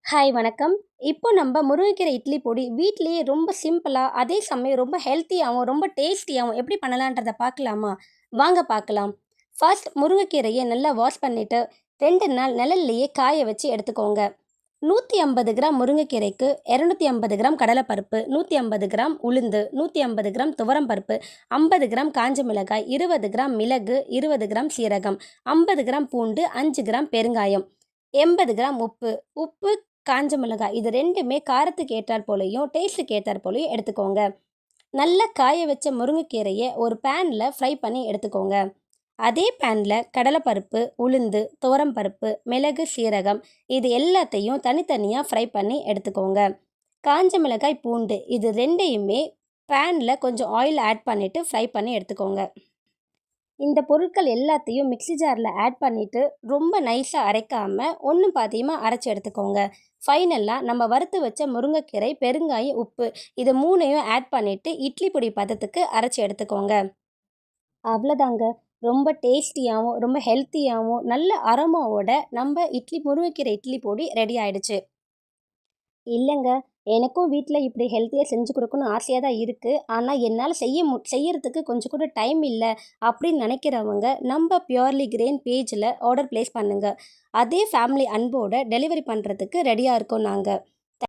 Hi வணக்கம். இப்போ நம்ம முருங்கைக்கீரை இட்லி பொடி வீட்லயே ரொம்ப சிம்பிளா, அதே சமயம் ரொம்ப ஹெல்த்தியாவும், ரொம்ப டேஸ்டியாவும் எப்படி பண்ணலான்றத பார்க்கலாமா? வாங்க பார்க்கலாம். ஃபர்ஸ்ட் முருங்கைக்கீரைய நல்லா வாஷ் பண்ணிட்டு 2 நாள் நிழல்லையே காய வச்சு எடுத்துக்கோங்க. 150 கிராம் முருங்கைக்கீரைக்கு 250 கிராம் கடலைப்பருப்பு, 150 கிராம் உளுந்து, 150 கிராம் துவரம் பருப்பு, 50 கிராம் காஞ்ச மிளகாய், 20 கிராம் மிளகு, 20 கிராம் சீரகம், 50 கிராம் பூண்டு, 5 கிராம் பெருங்காயம், 80 கிராம் உப்பு. உப்பு, காஞ்ச மிளகாய் இது 2மே காரத்துக்கு ஏற்றார் போலயும், டேஸ்ட்டுக்கு ஏற்றார் போலயும் எடுத்துக்கோங்க. நல்லா காய வச்ச முருங்கைக்கீரைய ஒரு பேன்ல ஃப்ரை பண்ணி எடுத்துக்கோங்க. அதே பேன்ல கடலைப்பருப்பு, உளுந்து, துவரம் பருப்பு, மிளகு, சீரகம் இது எல்லாத்தையும் தனித்தனியா ஃப்ரை பண்ணி எடுத்துக்கோங்க. காஞ்ச மிளகாய், பூண்டு இது 2யுமே பேன்ல கொஞ்சம் ஆயில் ஆட் பண்ணிட்டு ஃப்ரை பண்ணி எடுத்துக்கோங்க. இந்த பொருட்கள் எல்லாத்தையும் மிக்ஸி ஜார்ல ஆட் பண்ணிட்டு, ரொம்ப நைஸா அரைக்காம, ஒண்ணும் பாதியுமா அரைச்சு எடுத்துக்கோங்க. ஃபைனலா நம்ம வறுத்து வச்ச முருங்கைக்கீரை, பெருங்காயம், உப்பு இது 3யும் ஆட் பண்ணிட்டு, இட்லி பொடி பதத்துக்கு அரைச்சு எடுத்துக்கோங்க. அவ்வளோதாங்க. ரொம்ப டேஸ்டியாவும், ரொம்ப ஹெல்த்தியாவும், நல்ல அரோமாவோட நம்ம முருங்கைக்கீரை இட்லி பொடி ரெடி ஆயிடுச்சு. இல்லங்க. எனக்கும் வீட்ல இப்படி ஹெல்த்தியா செஞ்சு குடுக்கணும்னு ஆசையா தான் இருக்கு. ஆனா, என்னால செய்யறதுக்கு கொஞ்சம் கூட டைம் இல்ல அப்படின்னு நெனைக்கிறவங்க, நம்ப பியூர்லி கிரெயின் பேஜ்ல ஆர்டர் பிளேஸ் பண்ணுங்க. அதே ஃபேமிலி அன்போட டெலிவரி பண்றதுக்கு ரெடியா இருக்கோம் நாங்க.